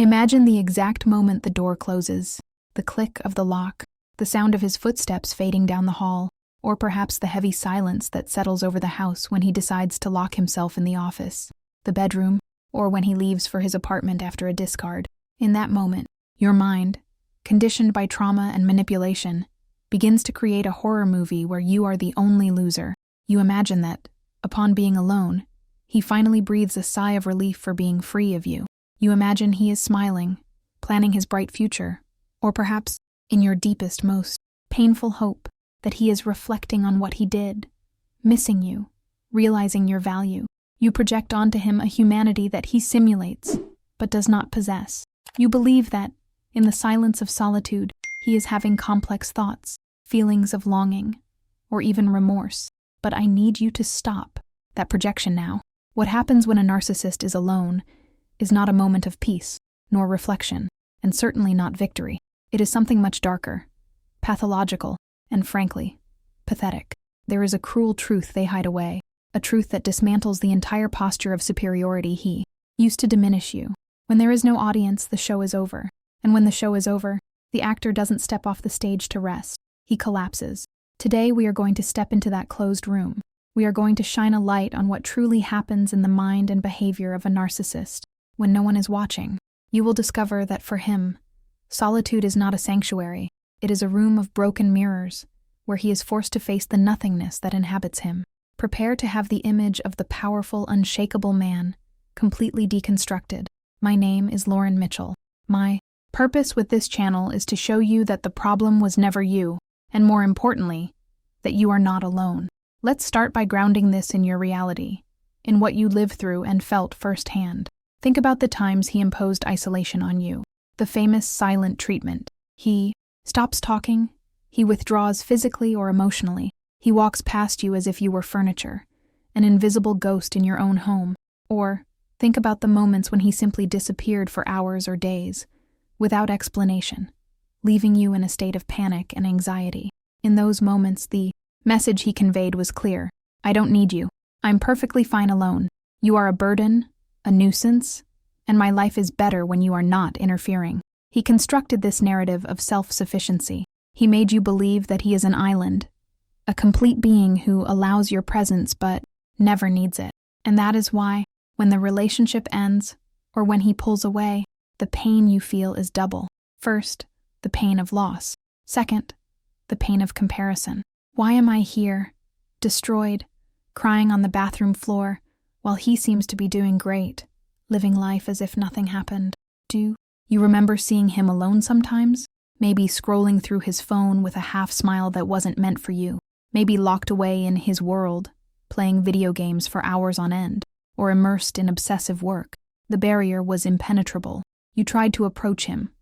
Imagine the exact moment the door closes, the click of the lock, the sound of his footsteps fading down the hall, or perhaps the heavy silence that settles over the house when he decides to lock himself in the office, the bedroom, or when he leaves for his apartment after a discard. In that moment, your mind, conditioned by trauma and manipulation, begins to create a horror movie where you are the only loser. You imagine that, upon being alone, he finally breathes a sigh of relief for being free of you. You imagine he is smiling, planning his bright future, or perhaps, in your deepest, most painful hope, that he is reflecting on what he did, missing you, realizing your value. You project onto him a humanity that he simulates, but does not possess. You believe that, in the silence of solitude, he is having complex thoughts, feelings of longing, or even remorse. But I need you to stop that projection now. What happens when a narcissist is alone is not a moment of peace, nor reflection, and certainly not victory. It is something much darker, pathological, and frankly, pathetic. There is a cruel truth they hide away, a truth that dismantles the entire posture of superiority he used to diminish you. When there is no audience, the show is over. And when the show is over, the actor doesn't step off the stage to rest. He collapses. Today we are going to step into that closed room. We are going to shine a light on what truly happens in the mind and behavior of a narcissist. When no one is watching, you will discover that for him, solitude is not a sanctuary. It is a room of broken mirrors, where he is forced to face the nothingness that inhabits him. Prepare to have the image of the powerful, unshakable man completely deconstructed. My name is Lauren Mitchell. My purpose with this channel is to show you that the problem was never you, and more importantly, that you are not alone. Let's start by grounding this in your reality, in what you lived through and felt firsthand. Think about the times he imposed isolation on you, the famous silent treatment. He stops talking, he withdraws physically or emotionally, he walks past you as if you were furniture, an invisible ghost in your own home. Or think about the moments when he simply disappeared for hours or days, without explanation, leaving you in a state of panic and anxiety. In those moments, the message he conveyed was clear. I don't need you. I'm perfectly fine alone. You are a burden, a nuisance, and my life is better when you are not interfering. He constructed this narrative of self-sufficiency. He made you believe that he is an island, a complete being who allows your presence but never needs it. And that is why, when the relationship ends, or when he pulls away, the pain you feel is double. First, the pain of loss. Second, the pain of comparison. Why am I here, destroyed, crying on the bathroom floor, while he seems to be doing great, living life as if nothing happened? Do you remember seeing him alone sometimes? Maybe scrolling through his phone with a half-smile that wasn't meant for you. Maybe locked away in his world, playing video games for hours on end, or immersed in obsessive work. The barrier was impenetrable. You tried to approach him,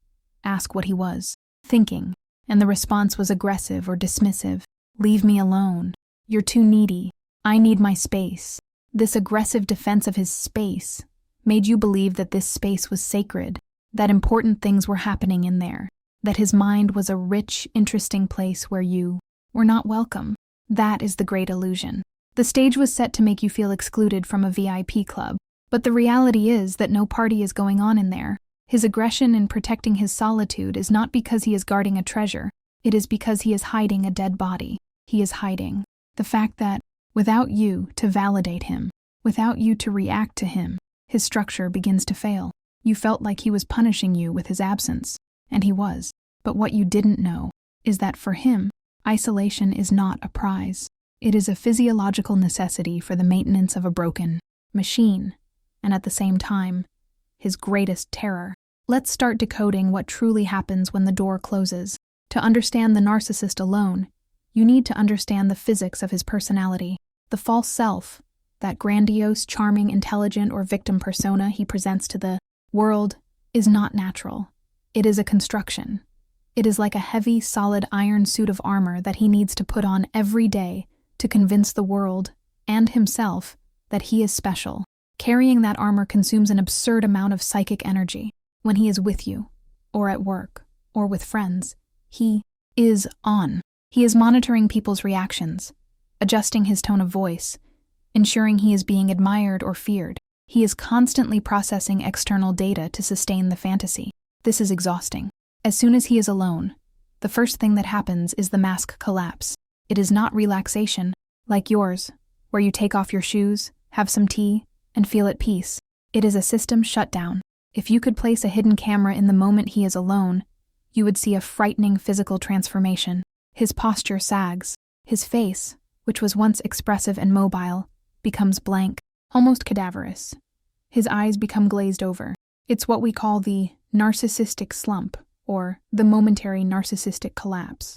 ask what he was thinking, and the response was aggressive or dismissive. Leave me alone. You're too needy. I need my space. This aggressive defense of his space made you believe that this space was sacred, that important things were happening in there, that his mind was a rich, interesting place where you were not welcome. That is the great illusion. The stage was set to make you feel excluded from a VIP club, but the reality is that no party is going on in there. His aggression in protecting his solitude is not because he is guarding a treasure, it is because he is hiding a dead body. He is hiding the fact that, without you to validate him, without you to react to him, his structure begins to fail. You felt like he was punishing you with his absence, and he was. But what you didn't know is that for him, isolation is not a prize. It is a physiological necessity for the maintenance of a broken machine, and at the same time, his greatest terror. Let's start decoding what truly happens when the door closes. To understand the narcissist alone, you need to understand the physics of his personality. The false self, that grandiose, charming, intelligent, or victim persona he presents to the world, is not natural. It is a construction. It is like a heavy, solid iron suit of armor that he needs to put on every day to convince the world, and himself, that he is special. Carrying that armor consumes an absurd amount of psychic energy. When he is with you, or at work, or with friends, he is on. He is monitoring people's reactions, adjusting his tone of voice, ensuring he is being admired or feared. He is constantly processing external data to sustain the fantasy. This is exhausting. As soon as he is alone, the first thing that happens is the mask collapse. It is not relaxation, like yours, where you take off your shoes, have some tea, and feel at peace. It is a system shutdown. If you could place a hidden camera in the moment he is alone, you would see a frightening physical transformation. His posture sags. His face, which was once expressive and mobile, becomes blank, almost cadaverous. His eyes become glazed over. It's what we call the narcissistic slump, or the momentary narcissistic collapse.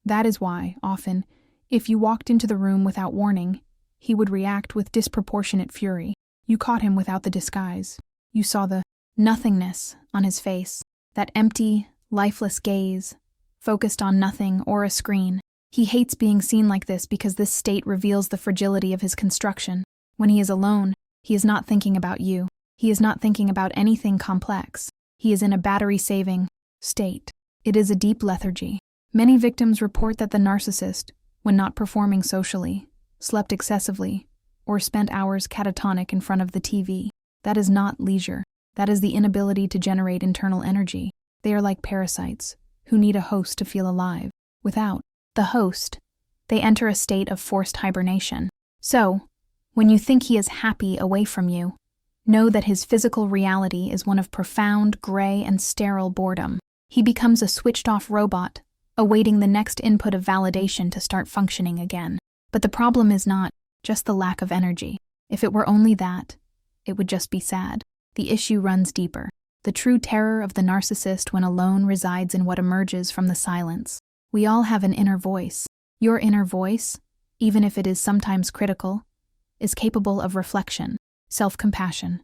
That is why, often, if you walked into the room without warning, he would react with disproportionate fury. You caught him without the disguise. You saw the nothingness on his face, that empty, lifeless gaze, focused on nothing or a screen. He hates being seen like this because this state reveals the fragility of his construction. When he is alone, he is not thinking about you. He is not thinking about anything complex. He is in a battery-saving state. It is a deep lethargy. Many victims report that the narcissist, when not performing socially, slept excessively, or spent hours catatonic in front of the TV. That is not leisure. That is the inability to generate internal energy. They are like parasites, who need a host to feel alive. Without the host, they enter a state of forced hibernation. So, when you think he is happy away from you, know that his physical reality is one of profound, gray, and sterile boredom. He becomes a switched-off robot, awaiting the next input of validation to start functioning again. But the problem is not just the lack of energy. If it were only that, it would just be sad. The issue runs deeper. The true terror of the narcissist when alone resides in what emerges from the silence. We all have an inner voice. Your inner voice, even if it is sometimes critical, is capable of reflection, self-compassion,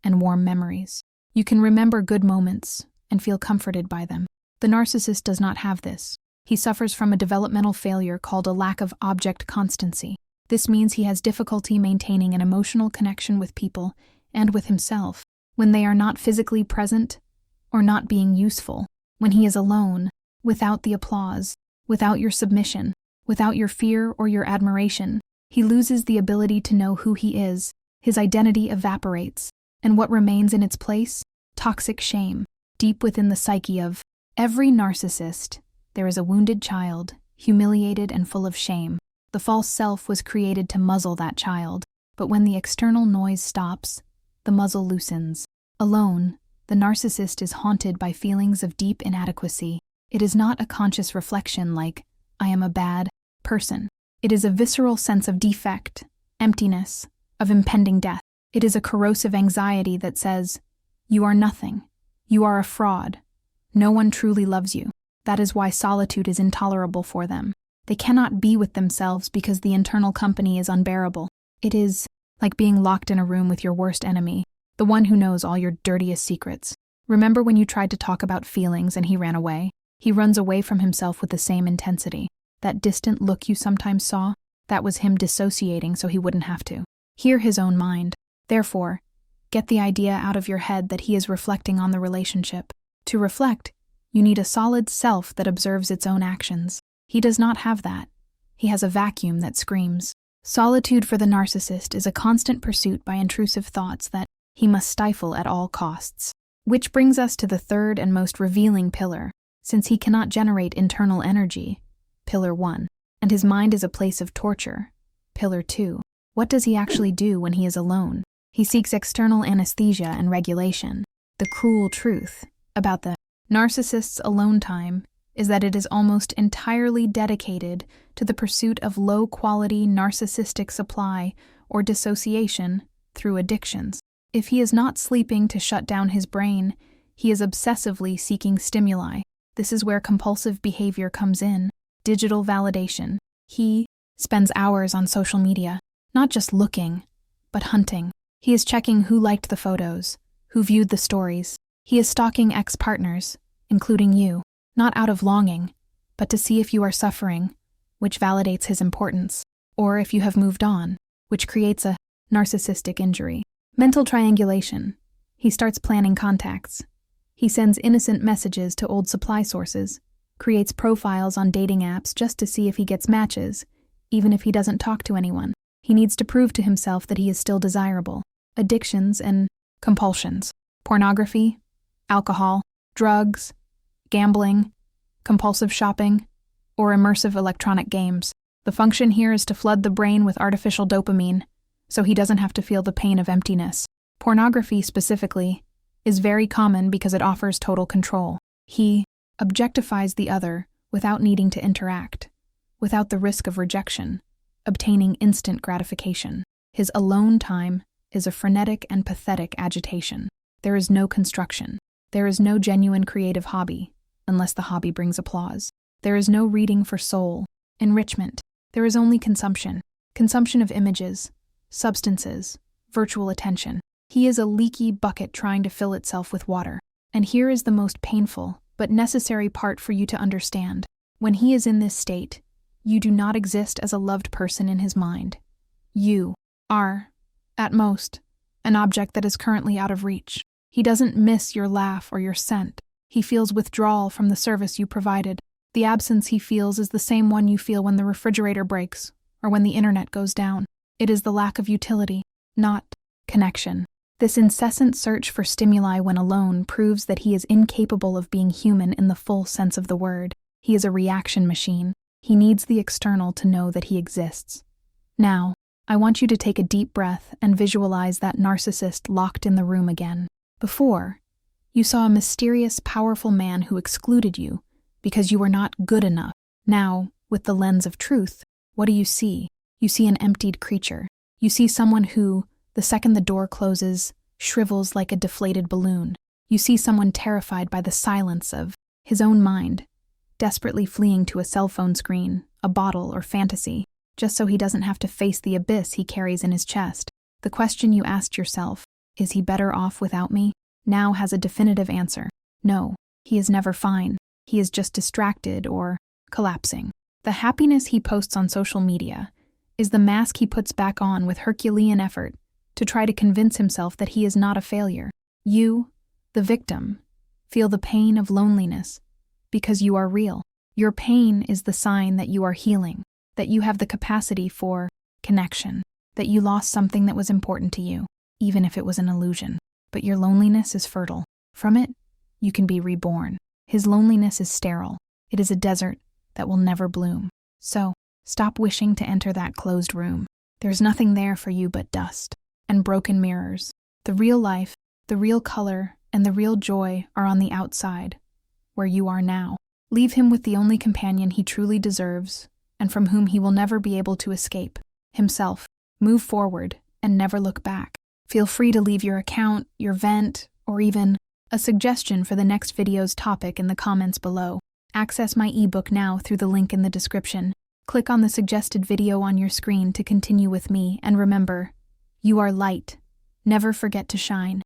and warm memories. You can remember good moments and feel comforted by them. The narcissist does not have this. He suffers from a developmental failure called a lack of object constancy. This means he has difficulty maintaining an emotional connection with people and with himself when they are not physically present or not being useful. When he is alone, without the applause, without your submission, without your fear or your admiration, he loses the ability to know who he is. His identity evaporates, and what remains in its place? Toxic shame. Deep within the psyche of every narcissist, there is a wounded child, humiliated and full of shame. The false self was created to muzzle that child, but when the external noise stops, the muzzle loosens. Alone, the narcissist is haunted by feelings of deep inadequacy. It is not a conscious reflection like, I am a bad person. It is a visceral sense of defect, emptiness, of impending death. It is a corrosive anxiety that says, you are nothing. You are a fraud. No one truly loves you. That is why solitude is intolerable for them. They cannot be with themselves because the internal company is unbearable. It is like being locked in a room with your worst enemy, the one who knows all your dirtiest secrets. Remember when you tried to talk about feelings and he ran away? He runs away from himself with the same intensity. That distant look you sometimes saw, that was him dissociating so he wouldn't have to hear his own mind. Therefore, get the idea out of your head that he is reflecting on the relationship. To reflect, you need a solid self that observes its own actions. He does not have that. He has a vacuum that screams. Solitude for the narcissist is a constant pursuit by intrusive thoughts that he must stifle at all costs. Which brings us to the third and most revealing pillar. Since he cannot generate internal energy, Pillar 1, and his mind is a place of torture, Pillar 2. What does he actually do when he is alone? He seeks external anesthesia and regulation. The cruel truth about the narcissist's alone time is that it is almost entirely dedicated to the pursuit of low-quality narcissistic supply or dissociation through addictions. If he is not sleeping to shut down his brain, he is obsessively seeking stimuli. This is where compulsive behavior comes in. Digital validation. He spends hours on social media, not just looking, but hunting. He is checking who liked the photos, who viewed the stories. He is stalking ex-partners, including you, not out of longing, but to see if you are suffering, which validates his importance, or if you have moved on, which creates a narcissistic injury. Mental triangulation. He starts planning contacts. He sends innocent messages to old supply sources, creates profiles on dating apps just to see if he gets matches, even if he doesn't talk to anyone. He needs to prove to himself that he is still desirable. addictions, and compulsions. Pornography, alcohol, drugs, gambling, compulsive shopping, or immersive electronic games. The function here is to flood the brain with artificial dopamine, so he doesn't have to feel the pain of emptiness. Pornography, specifically, is very common because it offers total control. He objectifies the other without needing to interact, without the risk of rejection, obtaining instant gratification. His alone time is a frenetic and pathetic agitation. There is no construction. There is no genuine creative hobby, unless the hobby brings applause. There is no reading for soul, enrichment. There is only consumption. Consumption of images, substances, virtual attention. He is a leaky bucket trying to fill itself with water. And here is the most painful, but necessary part for you to understand. When he is in this state, you do not exist as a loved person in his mind. You are, at most, an object that is currently out of reach. He doesn't miss your laugh or your scent. He feels withdrawal from the service you provided. The absence he feels is the same one you feel when the refrigerator breaks or when the internet goes down. It is the lack of utility, not connection. This incessant search for stimuli when alone proves that he is incapable of being human in the full sense of the word. He is a reaction machine. He needs the external to know that he exists. Now, I want you to take a deep breath and visualize that narcissist locked in the room again. Before, you saw a mysterious, powerful man who excluded you because you were not good enough. Now, with the lens of truth, what do you see? You see an emptied creature. You see someone who, the second the door closes, shrivels like a deflated balloon. You see someone terrified by the silence of his own mind, desperately fleeing to a cell phone screen, a bottle, or fantasy, just so he doesn't have to face the abyss he carries in his chest. The question you asked yourself, is he better off without me? Now has a definitive answer. No, he is never fine. He is just distracted or collapsing. The happiness he posts on social media is the mask he puts back on with Herculean effort to try to convince himself that he is not a failure. You, the victim, feel the pain of loneliness because you are real. Your pain is the sign that you are healing, that you have the capacity for connection, that you lost something that was important to you, even if it was an illusion. But your loneliness is fertile. From it, you can be reborn. His loneliness is sterile. It is a desert that will never bloom. So, stop wishing to enter that closed room. There's nothing there for you but dust and broken mirrors. The real life, the real color, and the real joy are on the outside, where you are now. Leave him with the only companion he truly deserves, and from whom he will never be able to escape, himself. Move forward and never look back. Feel free to leave your account, your vent, or even a suggestion for the next video's topic in the comments below. Access my ebook now through the link in the description. Click on the suggested video on your screen to continue with me, and remember, you are light. Never forget to shine.